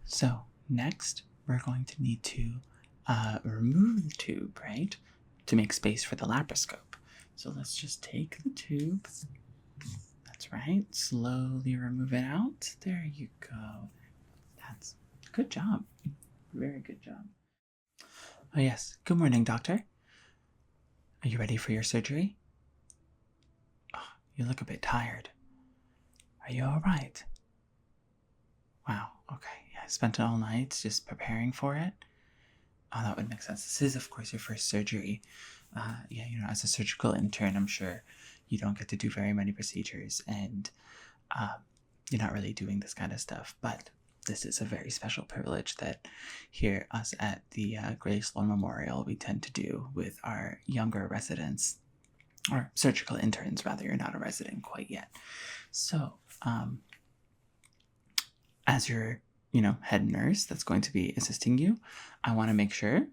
So next, we're going to need to remove the tube, right? To make space for the laparoscope. So let's just take the tube. That's right. Slowly remove it out. There you go. That's good job. Very good job. Oh, yes. Good morning, doctor. Are you ready for your surgery? Oh, you look a bit tired. Are you all right? Wow. Okay. Yeah, I spent all night just preparing for it. Oh, that would make sense. This is, of course, your first surgery. Yeah, as a surgical intern, I'm sure you don't get to do very many procedures, and you're not really doing this kind of stuff. But this is a very special privilege that here, us at the Grace Sloan Memorial, we tend to do with our younger residents, or surgical interns, rather. You're not a resident quite yet. So, as your head nurse that's going to be assisting you, I want to make sure,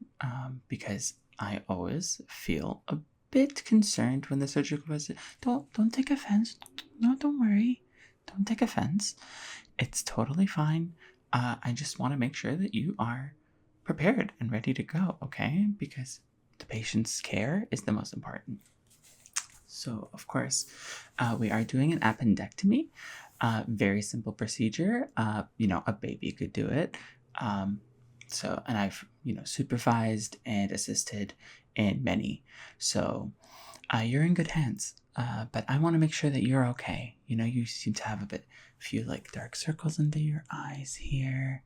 because I always feel a bit concerned when the surgical resident. Don't take offense. No, don't worry. Don't take offense. It's totally fine. I just want to make sure that you are prepared and ready to go, okay? Because the patient's care is the most important. So, of course, we are doing an appendectomy. Very simple procedure. A baby could do it. And I've, supervised and assisted in many. So, you're in good hands. But I want to make sure that you're okay. You seem to have a few like dark circles under your eyes here,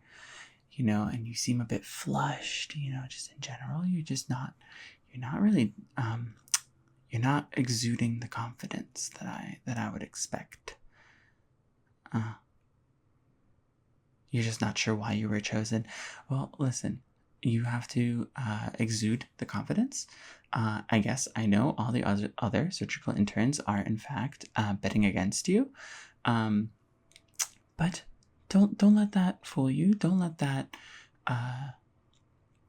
and you seem a bit flushed, just in general. You're not exuding the confidence that I would expect. You're just not sure why you were chosen. Well, listen, you have to exude the confidence. I guess I know all the other surgical interns are in fact betting against you, but don't let that fool you. Don't let that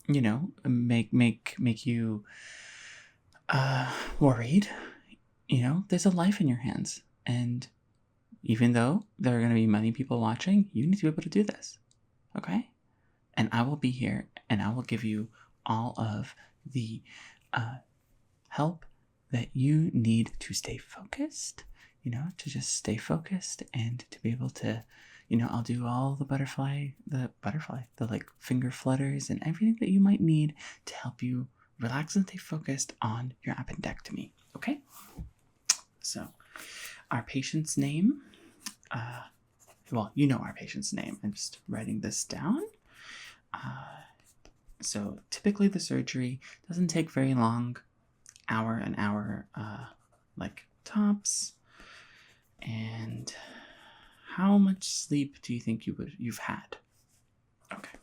make you worried. There's a life in your hands, and even though there are going to be many people watching, you need to be able to do this, okay? And I will be here, and I will give you all of the help that you need to stay focused, to just stay focused and to be able to, I'll do all the like finger flutters and everything that you might need to help you relax and stay focused on your appendectomy, okay? So, our patient's name, our patient's name. I'm just writing this down. So typically the surgery doesn't take very long, an hour, like tops. And how much sleep do you think you've had? Okay.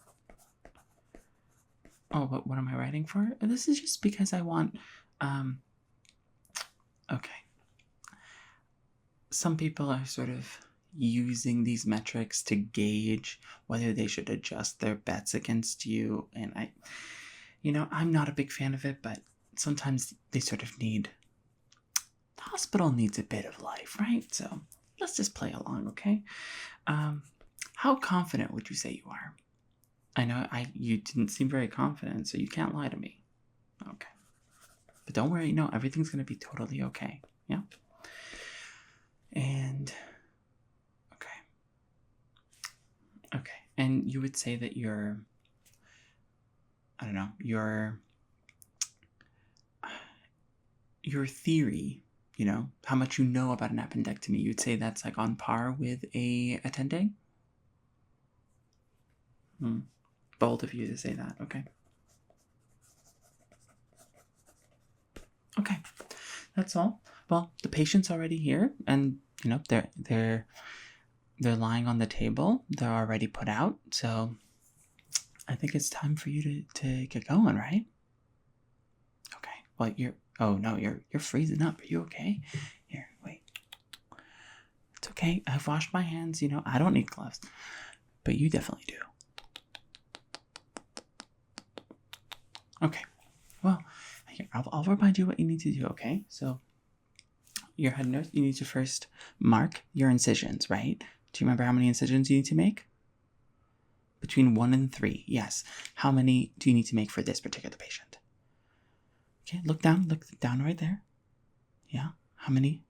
Oh, what am I writing for? This is just because I want, okay. Some people are sort of using these metrics to gauge whether they should adjust their bets against you. And I'm not a big fan of it, but sometimes they sort of the hospital needs a bit of life, right? So let's just play along, okay? How confident would you say you are? I know you didn't seem very confident, so you can't lie to me. Okay. But don't worry, everything's going to be totally okay. Yeah? And okay. And you would say that your theory, how much you know about an appendectomy, you'd say that's like on par with a attending? Bold of you to say that. Okay. Okay. That's all. Well, the patient's already here, and they're lying on the table. They're already put out, so I think it's time for you to get going, right? Okay. Well, you're freezing up. Are you okay? Here, wait. It's okay. I've washed my hands. I don't need gloves, but you definitely do. Okay. Well, here, I'll remind you what you need to do. Okay. So, your head nurse, you need to first mark your incisions, right? Do you remember how many incisions you need to make? between 1 and 3. Yes. How many do you need to make for this particular patient? Okay, look down right there. Yeah. How many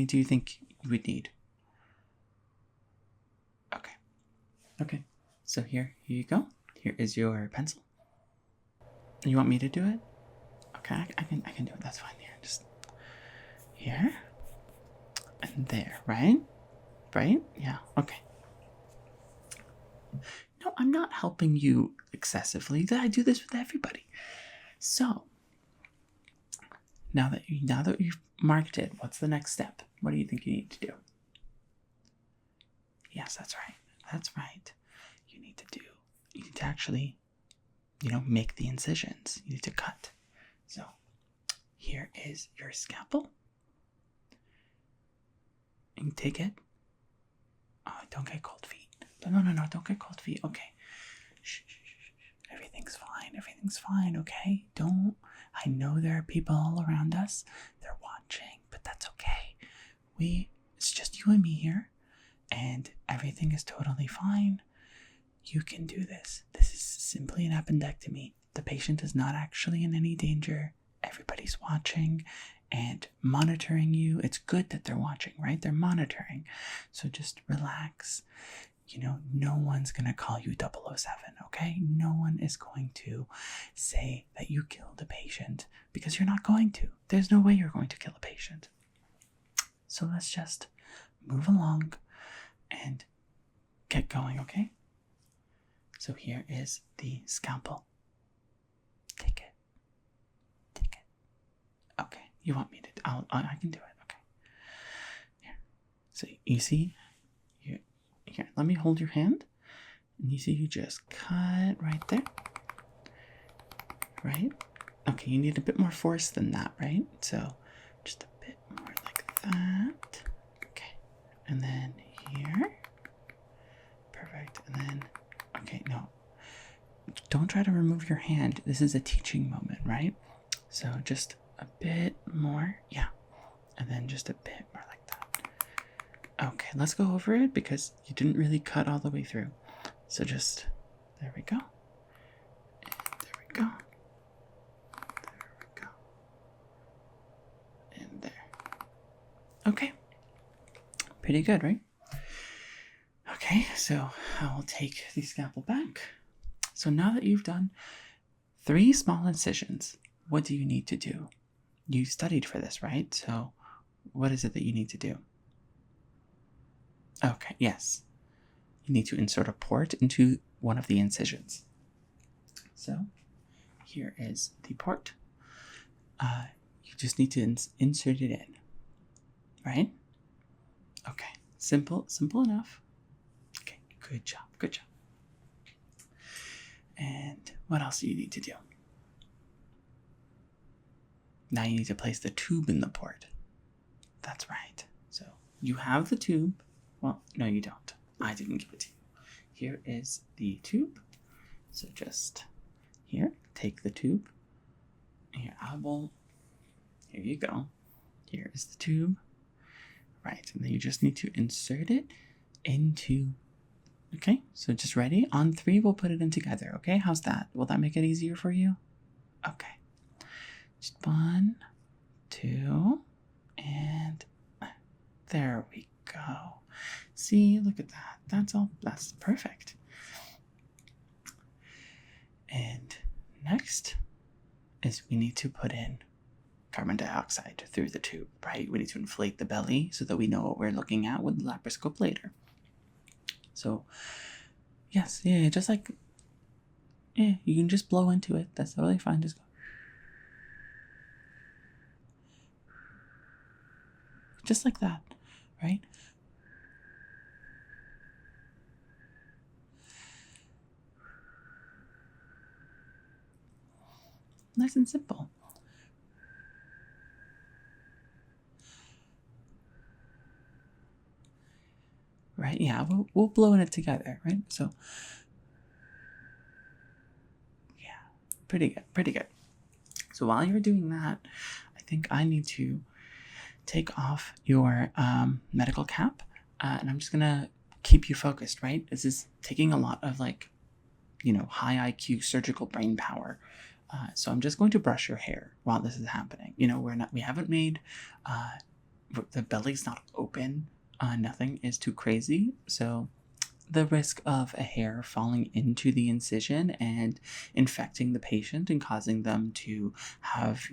do you think you would need? Okay. Okay. So here you go. Here is your pencil. You want me to do it? Okay, I can do it. That's fine. Here, just here and there, right? Right? Yeah. Okay. No, I'm not helping you excessively. I do this with everybody. So now that you've marked it, what's the next step? What do you think you need to do? Yes, that's right. That's right. You need to actually, make the incisions. You need to cut. So here is your scalpel. And take it. Oh, don't get cold feet. No, don't get cold feet. Okay. Shh. Everything's fine, okay? I know there are people all around us. They're watching, but that's okay. It's just you and me here, and everything is totally fine. You can do this. This is simply an appendectomy. The patient is not actually in any danger. Everybody's watching and monitoring you. It's good that they're watching, right? They're monitoring. So just relax. No one's going to call you 007, okay? No one is going to say that you killed a patient because you're not going to. There's no way you're going to kill a patient. So let's just move along and get going, okay? So here is the scalpel. Take it. Okay, you want me to? I can do it. Okay. Here. So you see, here. Let me hold your hand, and you see you just cut right there. Right? Okay, you need a bit more force than that, right? So just a bit more like that. Okay, and then here. Perfect. And then, okay, no. Don't try to remove your hand. This is a teaching moment, right? So just a bit more. Yeah. And then just a bit more like that. Okay, let's go over it because you didn't really cut all the way through. So just, there we go. And there we go. There we go. And there. Okay. Pretty good, right? Okay, so I will take the scalpel back. So now that you've done 3 small incisions, what do you need to do? You studied for this, right? So what is it that you need to do? Okay, yes. You need to insert a port into one of the incisions. So here is the port. You just need to insert it in, right? Okay, simple enough. Okay, good job. And what else do you need to do? Now you need to place the tube in the port. That's right. So you have the tube. Well, no, you don't. I didn't give it to you. Here is the tube. So just here, take the tube. Here, here you go. Here is the tube. Right, and then you just need to insert it into, okay? So just ready? On 3, we'll put it in together, okay? How's that? Will that make it easier for you? Okay. Just 1, 2, and there we go. See, look at that. That's perfect. And next is we need to put in carbon dioxide through the tube, right? We need to inflate the belly so that we know what we're looking at with the laparoscope later. So, yes, yeah, just like, yeah, you can just blow into it. That's totally fine. Just go. Just like that, right? Nice and simple. Right? Yeah, we'll blow in it together, right? So, yeah, pretty good. So while you're doing that, I think I need to take off your medical cap, and I'm just gonna keep you focused, right? This is taking a lot of like, high IQ surgical brain power. So I'm just going to brush your hair while this is happening. We haven't made, the belly's not open. Nothing is too crazy. So the risk of a hair falling into the incision and infecting the patient and causing them to have,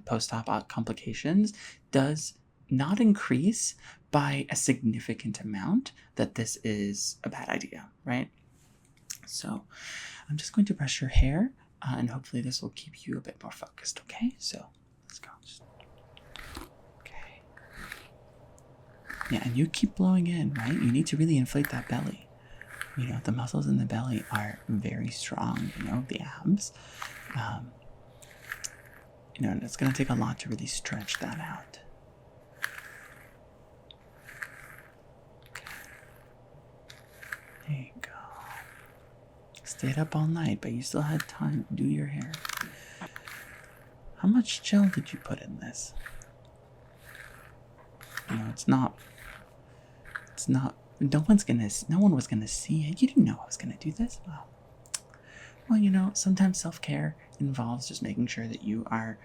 post-op complications does not increase by a significant amount that this is a bad idea, right? So I'm just going to brush your hair and hopefully this will keep you a bit more focused, okay? So let's go. Okay. Yeah, and you keep blowing in, right? You need to really inflate that belly. The muscles in the belly are very strong, the abs. And it's going to take a lot to really stretch that out. Okay. There you go. Stayed up all night, but you still had time to do your hair. How much gel did you put in this? It's not, no one was gonna see it. You didn't know I was gonna do this. Well, sometimes self-care involves just making sure that you are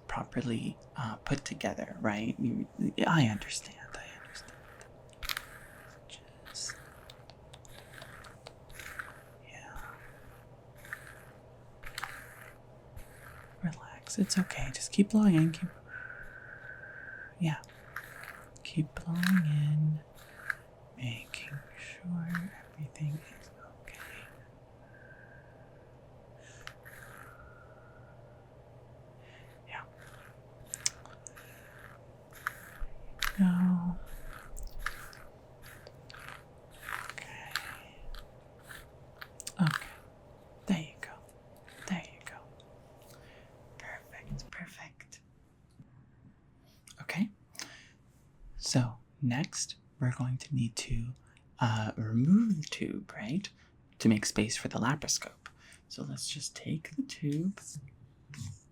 properly put together, right? I understand. Just, yeah. Relax. It's okay. Just keep blowing in. Keep blowing in. Making sure everything is okay. Yeah. No. Okay. There you go. Perfect. Okay. So next, we're going to need to remove the tube, right? To make space for the laparoscope. So let's just take the tube.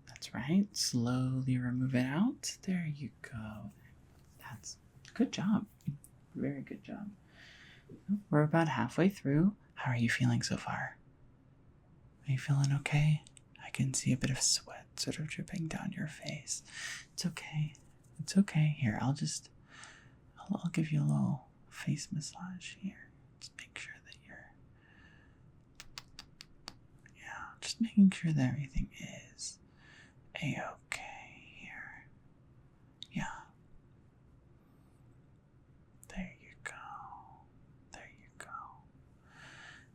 That's right. Slowly remove it out. There you go. That's good job. Very good job. We're about halfway through. How are you feeling so far? Are you feeling okay? I can see a bit of sweat sort of dripping down your face. It's okay. Here, I'll give you a little face massage here. Just make sure that just making sure that everything is a-okay here. Yeah. There you go.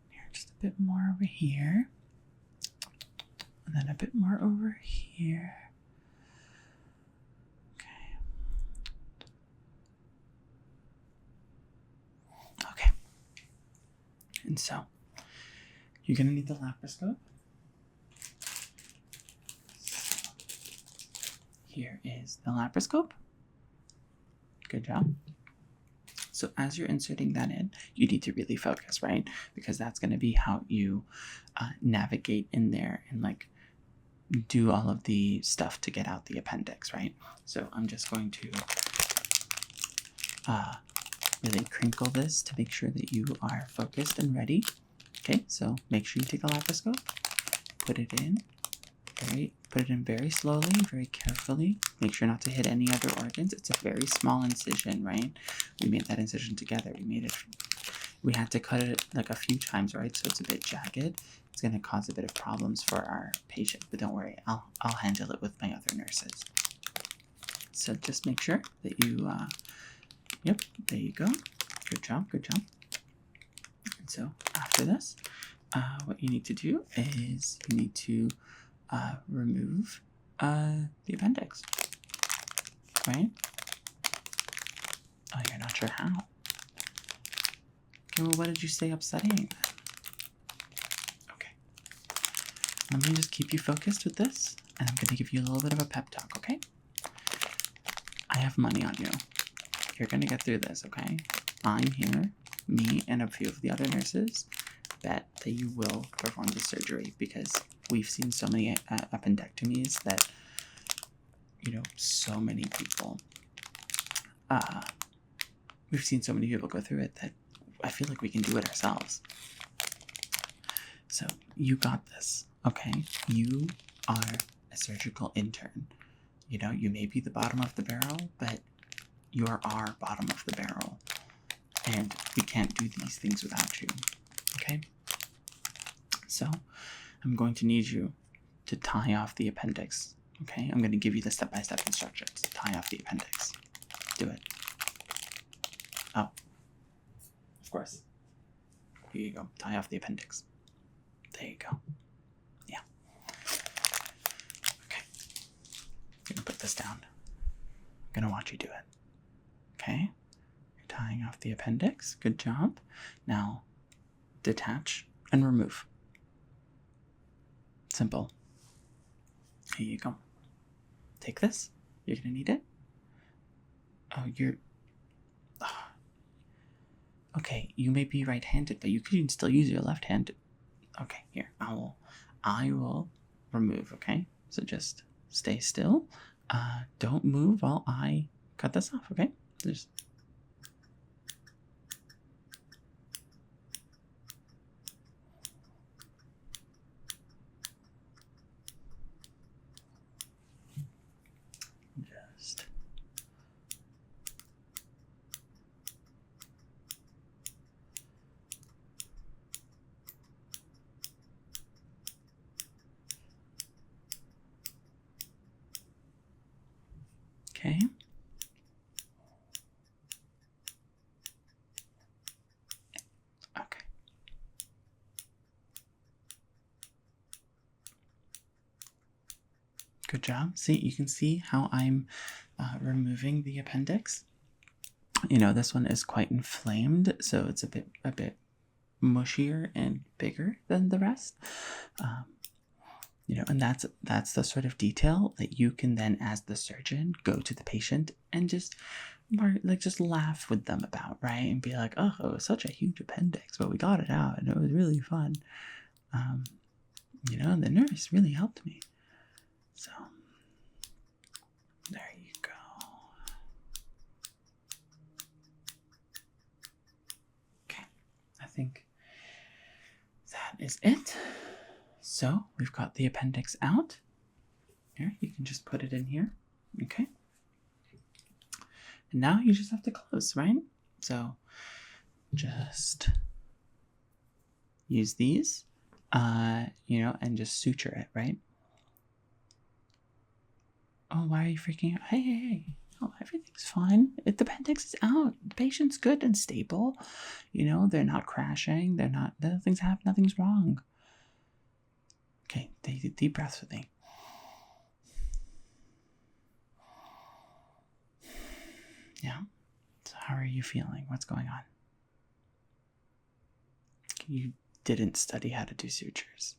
Here, just a bit more over here. And then a bit more over here. Okay. And so, you're going to need the laparoscope. So, here is the laparoscope. Good job. So as you're inserting that in, you need to really focus, right? Because that's going to be how you navigate in there and do all of the stuff to get out the appendix, right? So I'm just going to really crinkle this to make sure that you are focused and ready. Okay, so make sure you take the laparoscope, put it in very slowly, very carefully. Make sure not to hit any other organs. It's a very small incision, right? We made that incision together. We had to cut it a few times, right? So it's a bit jagged. It's going to cause a bit of problems for our patient, but don't worry, I'll handle it with my other nurses. So just make sure that you, yep, there you go. Good job. And so after this, what you need to do is you need to remove the appendix, right? Oh, you're not sure how. Okay, well, what did you say upsetting then? Okay. Let me just keep you focused with this, and I'm going to give you a little bit of a pep talk, okay? I have money on you. You're going to get through this, okay? I'm here, me and a few of the other nurses bet that you will perform the surgery because we've seen so many appendectomies that, so many people we've seen so many people go through it that I feel like we can do it ourselves. So you got this, okay? You are a surgical intern. You know, you may be the bottom of the barrel, but you're our bottom of the barrel. And we can't do these things without you, okay? So I'm going to need you to tie off the appendix, okay? I'm going to give you the step-by-step instructions. Tie off the appendix. Do it. Oh, of course. Here you go. Tie off the appendix. There you go. Yeah. Okay. I'm gonna put this down. I'm gonna watch you do it. Okay? You're tying off the appendix. Good job. Now, detach and remove. Simple. Here you go. Take this. You're gonna need it. Oh, you're... Oh. Okay, you may be right-handed, but you can still use your left hand. Okay, here, I will remove, okay? So just stay still. Don't move while I cut this off, okay? Just... Okay. Okay. Good job. See, you can see how I'm removing the appendix. You know, this one is quite inflamed, so it's a bit mushier and bigger than the rest. You know, and that's the sort of detail that you can then, as the surgeon, go to the patient and just laugh with them about, right? And be like, oh, it was such a huge appendix, but we got it out and it was really fun. You know, and the nurse really helped me. So there you go. Okay, I think that is it. So we've got the appendix out. Here, you can just put it in here. Okay. And now you just have to close, right? So just use these, you know, and just suture it, right? Oh, why are you freaking out? Hey. Oh, everything's fine. The appendix is out. The patient's good and stable. You know, they're not crashing. Nothing's happening. Nothing's wrong. Okay, take deep breaths with me. Yeah. So how are you feeling? What's going on? You didn't study how to do sutures.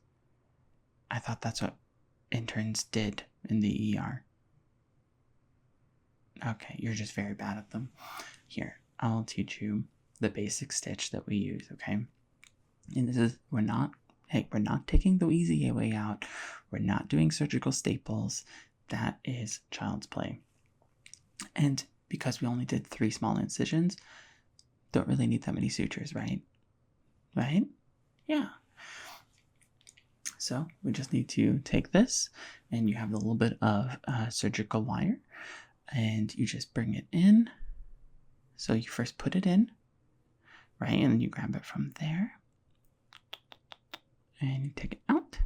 I thought that's what interns did in the ER. Okay, you're just very bad at them. Here, I'll teach you the basic stitch that we use, okay? And this is, we're not taking the easy way out. We're not doing surgical staples. That is child's play. And because we only did 3 small incisions, don't really need that many sutures, right? Right? Yeah. So we just need to take this, and you have a little bit of surgical wire, and you just bring it in. So you first put it in, right? And then you grab it from there. And you take it out,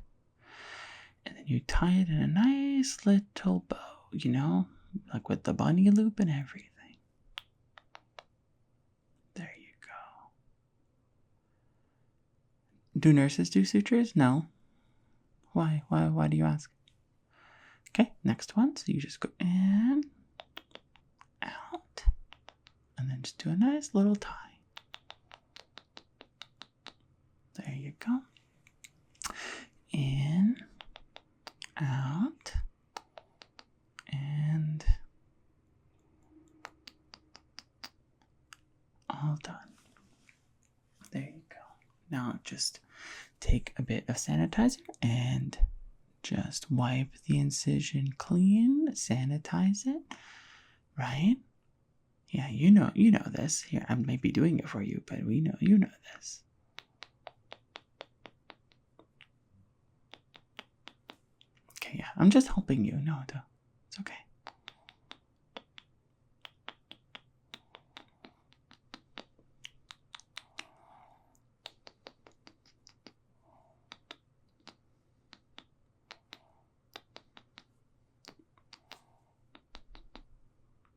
and then you tie it in a nice little bow, you know, like with the bunny loop and everything. There you go. Do nurses do sutures? No. Why? Why do you ask? Okay, next one. So you just go in, out, and then just do a nice little tie. There you go. In, out, and all done. There you go. Now just take a bit of sanitizer and just wipe the incision clean, sanitize it, right? Yeah, you know this. Here, I might be doing it for you, but you know this. Okay, yeah, I'm just helping you. No, it's okay.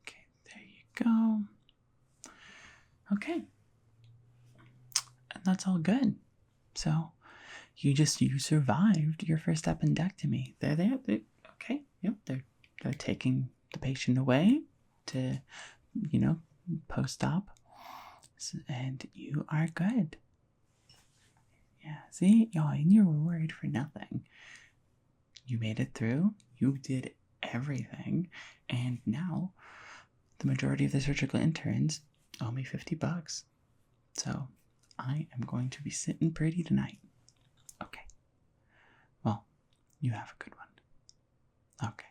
Okay, there you go. Okay. And that's all good. So, you survived your first appendectomy. They're there. Okay. Yep. They're taking the patient away to, post-op, and you are good. Yeah. See, and you were worried for nothing. You made it through. You did everything, and now the majority of the surgical interns owe me $50. So, I am going to be sitting pretty tonight. Okay. Well, you have a good one. Okay.